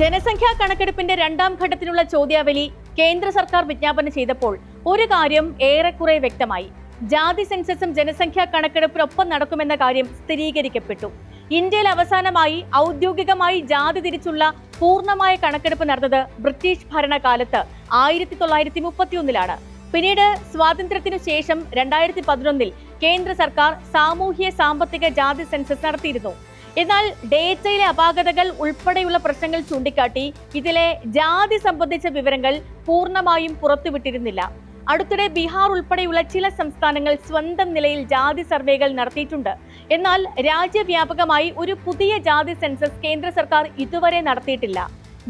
ജനസംഖ്യാ കണക്കെടുപ്പിന്റെ രണ്ടാം ഘട്ടത്തിനുള്ള ചോദ്യാവലി കേന്ദ്ര സർക്കാർ വിജ്ഞാപനം ചെയ്തപ്പോൾ ഒരു കാര്യം ഏറെക്കുറെ വ്യക്തമായി. ജാതി സെൻസസും ജനസംഖ്യാ കണക്കെടുപ്പിനൊപ്പം നടക്കുമെന്ന കാര്യം സ്ഥിരീകരിക്കപ്പെട്ടു. ഇന്ത്യയിൽ അവസാനമായി ഔദ്യോഗികമായി ജാതി തിരിച്ചുള്ള പൂർണ്ണമായ കണക്കെടുപ്പ് നടന്നത് ബ്രിട്ടീഷ് ഭരണകാലത്ത് 1931-ലാണ്. പിന്നീട് സ്വാതന്ത്ര്യത്തിനു ശേഷം 2011 കേന്ദ്ര സർക്കാർ സാമൂഹ്യ സാമ്പത്തിക ജാതി സെൻസസ് നടത്തിയിരുന്നു. എന്നാൽ ഡേറ്റയിലെ അപാകതകൾ ഉൾപ്പെടെയുള്ള പ്രശ്നങ്ങൾ ചൂണ്ടിക്കാട്ടി ഇതിലെ ജാതി സംബന്ധിച്ച വിവരങ്ങൾ പൂർണ്ണമായും പുറത്തുവിട്ടിരുന്നില്ല. അടുത്തിടെ ബീഹാർ ഉൾപ്പെടെയുള്ള ചില സംസ്ഥാനങ്ങൾ സ്വന്തം നിലയിൽ ജാതി സർവേകൾ നടത്തിയിട്ടുണ്ട്. എന്നാൽ രാജ്യവ്യാപകമായി ഒരു പുതിയ ജാതി സെൻസസ് കേന്ദ്ര സർക്കാർ ഇതുവരെ നടത്തിയിട്ടില്ല.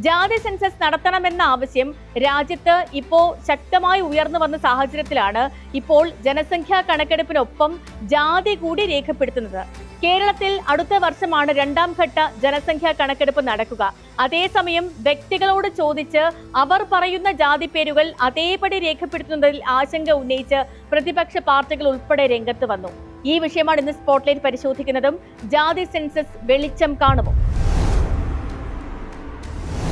ജാതി സെൻസസ് നടത്തണമെന്ന ആവശ്യം രാജ്യത്ത് ഇപ്പോൾ ശക്തമായി ഉയർന്നു വന്ന സാഹചര്യത്തിലാണ് ഇപ്പോൾ ജനസംഖ്യാ കണക്കെടുപ്പിനൊപ്പം ജാതി കൂടി രേഖപ്പെടുത്തുന്നത്. കേരളത്തിൽ അടുത്ത വർഷമാണ് രണ്ടാം ഘട്ട ജനസംഖ്യാ കണക്കെടുപ്പ് നടക്കുക. അതേസമയം വ്യക്തികളോട് ചോദിച്ച് അവർ പറയുന്ന ജാതി പേരുകൾ അതേപടി രേഖപ്പെടുത്തുന്നതിൽ ആശങ്ക ഉന്നയിച്ച് പ്രതിപക്ഷ പാർട്ടികൾ ഉൾപ്പെടെ രംഗത്ത് വന്നു. ഈ വിഷയമാണ് ഇന്ന് സ്പോട്ട്ലൈറ്റ് പരിശോധിക്കുന്നതും. ജാതി സെൻസസ് വെളിച്ചം കാണുമോ?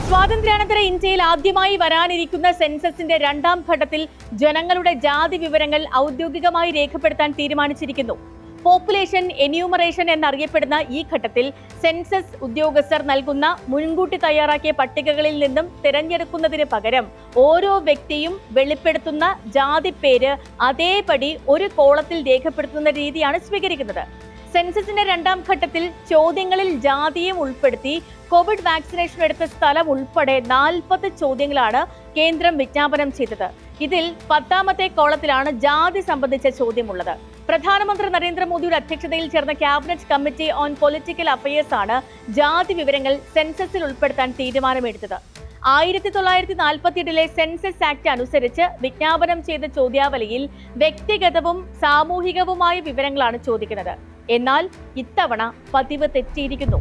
സ്വാതന്ത്ര്യാനന്തര ഇന്ത്യയിൽ ആദ്യമായി വരാനിരിക്കുന്ന സെൻസസിന്റെ രണ്ടാം ഘട്ടത്തിൽ ജനങ്ങളുടെ ജാതി വിവരങ്ങൾ ഔദ്യോഗികമായി രേഖപ്പെടുത്താൻ തീരുമാനിച്ചിരിക്കുന്നു. പോപ്പുലേഷൻ എന്യൂമറേഷൻ എന്നറിയപ്പെടുന്ന ഈ ഘട്ടത്തിൽ സെൻസസ് ഉദ്യോഗസ്ഥർ നൽകുന്ന മുൻകൂട്ടി തയ്യാറാക്കിയ പട്ടികകളിൽ നിന്നും തിരഞ്ഞെടുക്കുന്നതിന് പകരം ഓരോ വ്യക്തിയും വെളിപ്പെടുത്തുന്ന ജാതി പേര് അതേപടി ഒരു കോളത്തിൽ രേഖപ്പെടുത്തുന്ന രീതിയാണ് സ്വീകരിക്കുന്നത്. സെൻസസിന്റെ രണ്ടാം ഘട്ടത്തിൽ ചോദ്യങ്ങളിൽ ജാതിയും ഉൾപ്പെടുത്തി കോവിഡ് വാക്സിനേഷൻ എടുത്ത സ്ഥലം ഉൾപ്പെടെ 40 ചോദ്യങ്ങളാണ് കേന്ദ്രം വിജ്ഞാപനം ചെയ്തത്. ഇതിൽ 10ാമത്തെ കോളത്തിലാണ് ജാതി സംബന്ധിച്ച ചോദ്യമുള്ളത്. പ്രധാനമന്ത്രി നരേന്ദ്രമോദിയുടെ അധ്യക്ഷതയിൽ ചേർന്ന cabinet committee on political affairs ആണ് ജാതി വിവരങ്ങൾ സെൻസസിൽ ഉൾപ്പെടുത്താൻ തീരുമാനമെടുത്തത്. 1948 സെൻസസ് ആക്ട് അനുസരിച്ച് വിജ്ഞാപനം ചെയ്ത ചോദ്യാവലിയിൽ വ്യക്തിഗതവും സാമൂഹികവുമായ വിവരങ്ങളാണ് ചോദിക്കുന്നത്. എന്നാൽ ഇത്തവണ പതിവ് തെറ്റിയിരിക്കുന്നു.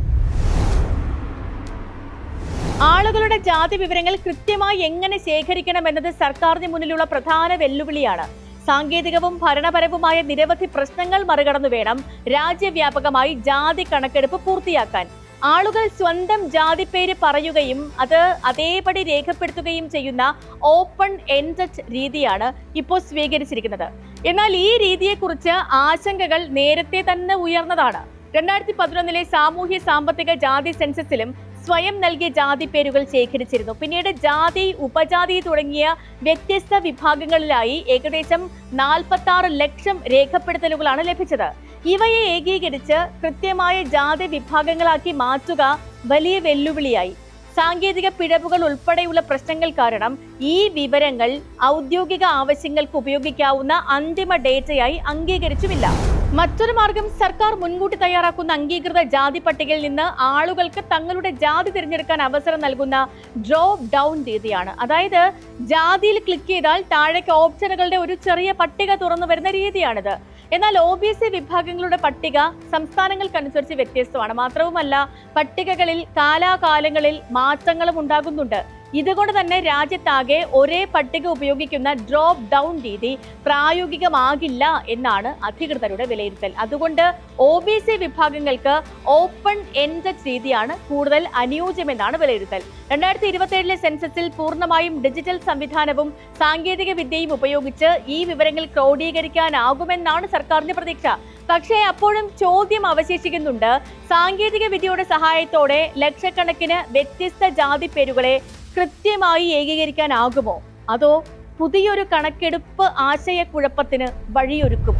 ആളുകളുടെ ജാതി വിവരങ്ങൾ കൃത്യമായി എങ്ങനെ ശേഖരിക്കണമെന്നത് സർക്കാരിന് മുന്നിലുള്ള പ്രധാന വെല്ലുവിളിയാണ്. സാങ്കേതികവും ഭരണപരവുമായ നിരവധി പ്രശ്നങ്ങൾ മറികടന്നു വേണം രാജ്യവ്യാപകമായി ജാതി കണക്കെടുപ്പ് പൂർത്തിയാക്കാൻ. ആളുകൾ സ്വന്തം ജാതി പേര് പറയുകയും അത് അതേപടി രേഖപ്പെടുത്തുകയും ചെയ്യുന്ന ഓപ്പൺ എൻഡഡ് രീതിയാണ് ഇപ്പോൾ സ്വീകരിച്ചിരിക്കുന്നത്. എന്നാൽ ഈ രീതിയെക്കുറിച്ച് ആശങ്കകൾ നേരത്തെ തന്നെ ഉയർന്നതാണ്. 2011 സാമൂഹ്യ സാമ്പത്തിക ജാതി സെൻസസിലും സ്വയം നൽകിയ ജാതി പേരുകൾ ശേഖരിച്ചിരുന്നു. പിന്നീട് ജാതി, ഉപജാതി തുടങ്ങിയ വ്യത്യസ്ത വിഭാഗങ്ങളിലായി ഏകദേശം 46 ലക്ഷം രേഖപ്പെടുത്തലുകളാണ് ലഭിച്ചത്. ഇവയെ ഏകീകരിച്ച് കൃത്യമായ ജാതി വിഭാഗങ്ങളാക്കി മാറ്റുക വലിയ വെല്ലുവിളിയായി. സാങ്കേതിക പിഴവുകൾ ഉൾപ്പെടെയുള്ള പ്രശ്നങ്ങൾ കാരണം ഈ വിവരങ്ങൾ ഔദ്യോഗിക ആവശ്യങ്ങൾക്ക് ഉപയോഗിക്കാവുന്ന അന്തിമ ഡേറ്റയായി അംഗീകരിച്ചുമില്ല. മറ്റൊരു മാർഗം സർക്കാർ മുൻകൂട്ടി തയ്യാറാക്കുന്ന അംഗീകൃത ജാതി പട്ടികയിൽ നിന്ന് ആളുകൾക്ക് തങ്ങളുടെ ജാതി തിരഞ്ഞെടുക്കാൻ അവസരം നൽകുന്ന ഡ്രോപ്പ് ഡൗൺ രീതിയാണ്. അതായത് ജാതിയിൽ ക്ലിക്ക് ചെയ്താൽ താഴേക്ക് ഓപ്ഷനുകളുടെ ഒരു ചെറിയ പട്ടിക തുറന്നു വരുന്ന രീതിയാണിത്. എന്നാൽ OBC വിഭാഗങ്ങളുടെ പട്ടിക സംസ്ഥാനങ്ങൾക്കനുസരിച്ച് വ്യത്യസ്തമാണ്. മാത്രവുമല്ല പട്ടികകളിൽ കാലാകാലങ്ങളിൽ മാറ്റങ്ങളും ഉണ്ടാകുന്നുണ്ട്. ഇതുകൊണ്ട് തന്നെ രാജ്യത്താകെ ഒരേ പട്ടിക ഉപയോഗിക്കുന്ന ഡ്രോപ്പ് ഡൗൺ രീതി പ്രായോഗികമാകില്ല എന്നാണ് അധികൃതരുടെ വിലയിരുത്തൽ. അതുകൊണ്ട് OBC വിഭാഗങ്ങൾക്ക് ഓപ്പൺ എൻഡഡ് രീതിയാണ് കൂടുതൽ അനുയോജ്യമെന്നാണ് വിലയിരുത്തൽ. 2027 സെൻസസിൽ പൂർണ്ണമായും ഡിജിറ്റൽ സംവിധാനവും സാങ്കേതിക വിദ്യയും ഉപയോഗിച്ച് ഈ വിവരങ്ങൾ ക്രോഡീകരിക്കാനാകുമെന്നാണ് സർക്കാരിന്റെ പ്രതീക്ഷ. പക്ഷേ അപ്പോഴും ചോദ്യം അവശേഷിക്കുന്നുണ്ട്. സാങ്കേതിക വിദ്യയുടെ സഹായത്തോടെ ലക്ഷക്കണക്കിന് വ്യത്യസ്ത ജാതി പേരുകളെ കൃത്യമായി ഏകീകരിക്കാനാകുമോ? അതോ പുതിയൊരു കണക്കെടുപ്പ് ആശയക്കുഴപ്പത്തിന് വഴിയൊരുക്കും?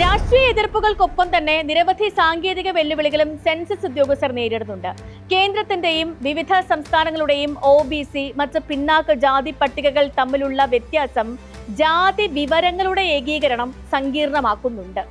രാഷ്ട്രീയ എതിർപ്പുകൾക്കൊപ്പം തന്നെ നിരവധി സാങ്കേതിക വെല്ലുവിളികളും സെൻസസ് ഉദ്യോഗസ്ഥർ നേരിടുന്നുണ്ട്. കേന്ദ്രത്തിന്റെയും വിവിധ സംസ്ഥാനങ്ങളുടെയും OBC മറ്റ് പിന്നാക്ക ജാതി പട്ടികകൾ തമ്മിലുള്ള വ്യത്യാസം ജാതി വിവരങ്ങളുടെ ഏകീകരണം സങ്കീർണമാക്കുന്നുണ്ട്.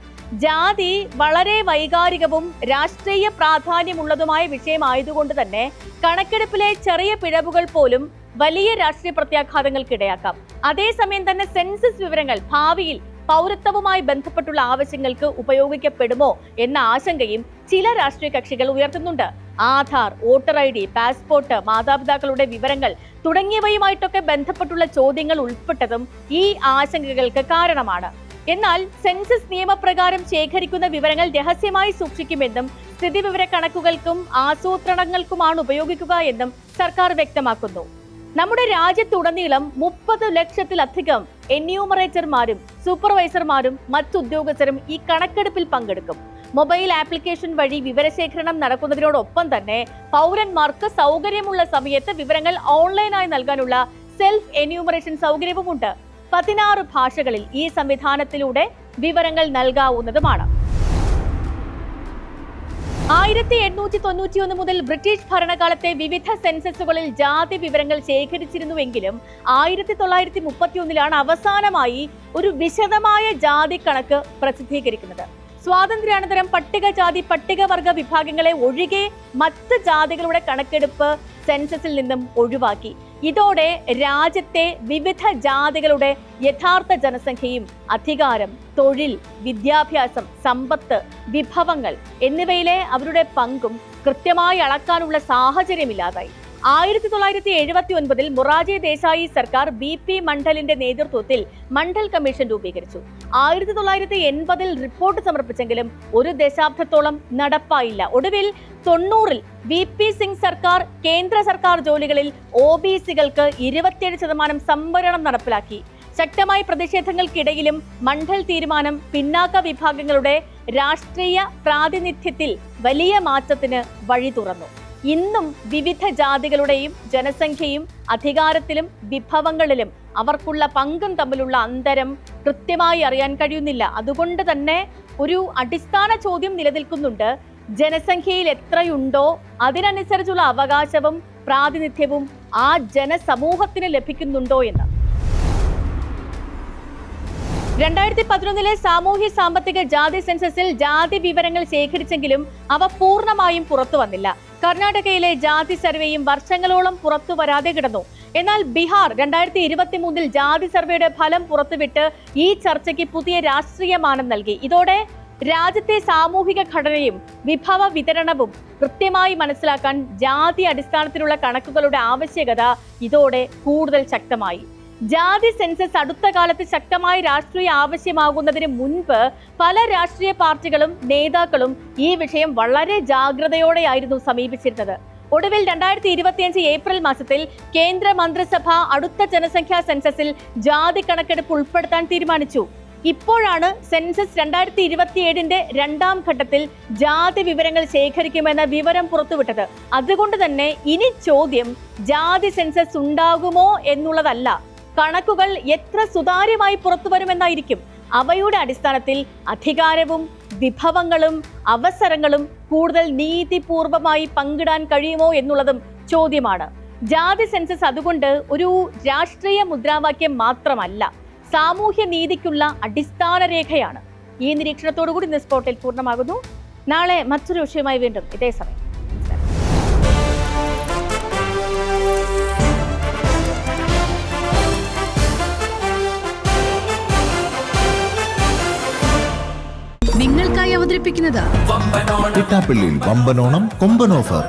ജാതി വളരെ വൈകാരികവും രാഷ്ട്രീയ പ്രാധാന്യമുള്ളതുമായ വിഷയമായതുകൊണ്ട് തന്നെ കണക്കെടുപ്പിലെ ചെറിയ പിഴവുകൾ പോലും വലിയ രാഷ്ട്രീയ പ്രത്യാഘാതങ്ങൾക്കിടയാക്കാം. അതേസമയം തന്നെ സെൻസസ് വിവരങ്ങൾ ഭാവിയിൽ പൗരത്വവുമായി ബന്ധപ്പെട്ടുള്ള ആവശ്യങ്ങൾക്ക് ഉപയോഗിക്കപ്പെടുമോ എന്ന ആശങ്കയും ചില രാഷ്ട്രീയ കക്ഷികൾ ഉയർത്തുന്നുണ്ട്. ആധാർ, വോട്ടർ ID, പാസ്പോർട്ട്, മാതാപിതാക്കളുടെ വിവരങ്ങൾ തുടങ്ങിയവയുമായിട്ടൊക്കെ ബന്ധപ്പെട്ടുള്ള ചോദ്യങ്ങൾ ഉൾപ്പെട്ടതും ഈ ആശങ്കകൾക്ക് കാരണമാണ്. എന്നാൽ സെൻസസ് നിയമപ്രകാരം ശേഖരിക്കുന്ന വിവരങ്ങൾ രഹസ്യമായി സൂക്ഷിക്കുമെന്നും സ്ഥിതിവിവര കണക്കുകൾക്കും ആസൂത്രണങ്ങൾക്കുമാണ് ഉപയോഗിക്കുക എന്നും സർക്കാർ വ്യക്തമാക്കുന്നു. നമ്മുടെ രാജ്യത്തുടനീളം 30 ലക്ഷത്തിലധികം എന്യൂമറേറ്റർമാരും സൂപ്പർവൈസർമാരും മറ്റുദ്യോഗസ്ഥരും ഈ കണക്കെടുപ്പിൽ പങ്കെടുക്കും. മൊബൈൽ ആപ്ലിക്കേഷൻ വഴി വിവരശേഖരണം നടക്കുന്നതിനോടൊപ്പം തന്നെ പൗരന്മാർക്ക് സൗകര്യമുള്ള സമയത്ത് വിവരങ്ങൾ ഓൺലൈനായി നൽകാനുള്ള സെൽഫ് എന്യൂമറേഷൻ സൗകര്യവുമുണ്ട്. 16 ഭാഷകളിൽ ഈ സംവിധാനത്തിലൂടെ വിവരങ്ങൾ നൽകാവുന്നതുമാണ്. 1891 മുതൽ ബ്രിട്ടീഷ് ഭരണകാലത്തെ വിവിധ സെൻസസുകളിൽ ജാതി വിവരങ്ങൾ ശേഖരിച്ചിരുന്നുവെങ്കിലും 1931 അവസാനമായി ഒരു വിശദമായ ജാതി കണക്ക് പ്രസിദ്ധീകരിക്കുന്നത്. സ്വാതന്ത്ര്യാനന്തരം പട്ടികജാതി പട്ടികവർഗ വിഭാഗങ്ങളെ ഒഴികെ മറ്റ് ജാതികളുടെ കണക്കെടുപ്പ് സെൻസസിൽ നിന്നും ഒഴിവാക്കി. ഇതോടെ രാജ്യത്തെ വിവിധ ജാതികളുടെ യഥാർത്ഥ ജനസംഖ്യയും അധികാരം, തൊഴിൽ, വിദ്യാഭ്യാസം, സമ്പത്ത്, വിഭവങ്ങൾ എന്നിവയിലെ അവരുടെ പങ്കും കൃത്യമായി അളക്കാനുള്ള സാഹചര്യമില്ലാതായി. 1979 മൊറാർജി ദേശായി സർക്കാർ BP മണ്ഡലിന്റെ നേതൃത്വത്തിൽ മണ്ഡൽ കമ്മീഷൻ രൂപീകരിച്ചു. 1980 റിപ്പോർട്ട് സമർപ്പിച്ചെങ്കിലും ഒരു ദശാബ്ദത്തോളം നടപ്പായില്ല. ഒടുവിൽ 90 VP സിംഗ് സർക്കാർ കേന്ദ്ര സർക്കാർ ജോലികളിൽ OBCകൾക്ക് 27% സംവരണം നടപ്പിലാക്കി. ശക്തമായ പ്രതിഷേധങ്ങൾക്കിടയിലും മണ്ഡൽ തീരുമാനം പിന്നാക്ക വിഭാഗങ്ങളുടെ രാഷ്ട്രീയ പ്രാതിനിധ്യത്തിൽ വലിയ മാറ്റത്തിന് വഴി തുറന്നു. ഇന്നും വിവിധ ജാതികളുടെയും ജനസംഖ്യയും അധികാരത്തിലും വിഭവങ്ങളിലും അവർക്കുള്ള പങ്കും തമ്മിലുള്ള അന്തരം കൃത്യമായി അറിയാൻ കഴിയുന്നില്ല. അതുകൊണ്ട് തന്നെ ഒരു അടിസ്ഥാന ചോദ്യം നിലനിൽക്കുന്നുണ്ട്: ജനസംഖ്യയിൽ എത്രയുണ്ടോ അതിനനുസരിച്ചുള്ള അവകാശവും പ്രാതിനിധ്യവും ആ ജനസമൂഹത്തിന് ലഭിക്കുന്നുണ്ടോ എന്ന്. 2011 സാമൂഹ്യ സാമ്പത്തിക ജാതി സെൻസസിൽ ജാതി വിവരങ്ങൾ ശേഖരിച്ചെങ്കിലും അവ പൂർണ്ണമായും പുറത്തു വന്നില്ല. കർണാടകയിലെ ജാതി സർവേയും വർഷങ്ങളോളം പുറത്തു വരാതെ കിടന്നു. എന്നാൽ ബീഹാർ 2023 ജാതി സർവേയുടെ ഫലം പുറത്തുവിട്ട് ഈ ചർച്ചയ്ക്ക് പുതിയ രാഷ്ട്രീയ മാനം നൽകി. ഇതോടെ രാജ്യത്തെ സാമൂഹിക ഘടനയും വിഭവ വിതരണവും കൃത്യമായി മനസ്സിലാക്കാൻ ജാതി അടിസ്ഥാനത്തിലുള്ള കണക്കുകളുടെ ആവശ്യകത ഇതോടെ കൂടുതൽ ശക്തമായി. ജാതി സെൻസസ് അടുത്ത കാലത്ത് ശക്തമായ രാഷ്ട്രീയ ആവശ്യമാകുന്നതിന് മുൻപ് പല രാഷ്ട്രീയ പാർട്ടികളും നേതാക്കളും ഈ വിഷയം വളരെ ജാഗ്രതയോടെയായിരുന്നു സമീപിച്ചിരുന്നത്. ഒടുവിൽ 2025 ഏപ്രിൽ മാസത്തിൽ കേന്ദ്ര മന്ത്രിസഭ അടുത്ത ജനസംഖ്യാ സെൻസസിൽ ജാതി കണക്കെടുപ്പ് ഉൾപ്പെടുത്താൻ തീരുമാനിച്ചു. ഇപ്പോഴാണ് സെൻസസ് 2027 രണ്ടാം ഘട്ടത്തിൽ ജാതി വിവരങ്ങൾ ശേഖരിക്കുമെന്ന വിവരം പുറത്തുവിട്ടത്. അതുകൊണ്ട് തന്നെ ഇനി ചോദ്യം ജാതി സെൻസസ് ഉണ്ടാകുമോ എന്നുള്ളതല്ല, കണക്കുകൾ എത്ര സുതാര്യമായി പുറത്തു വരുമെന്നായിരിക്കും. അവയുടെ അടിസ്ഥാനത്തിൽ അധികാരവും വിഭവങ്ങളും അവസരങ്ങളും കൂടുതൽ നീതിപൂർവമായി പങ്കിടാൻ കഴിയുമോ എന്നുള്ളതും ചോദ്യമാണ്. ജാതി സെൻസസ് അതുകൊണ്ട് ഒരു രാഷ്ട്രീയ മുദ്രാവാക്യം മാത്രമല്ല, സാമൂഹ്യ നീതിക്കുള്ള അടിസ്ഥാന രേഖയാണ്. ഈ നിരീക്ഷണത്തോടുകൂടി ഇന്ന് സ്പോട്ടിൽ പൂർണ്ണമാകുന്നു. നാളെ മറ്റൊരു വിഷയമായി വീണ്ടും ഇതേ സമയം. നിങ്ങൾക്കായി അവതരിപ്പിക്കുന്നത് വമ്പനോണം കൊമ്പൻ ഓഫർ.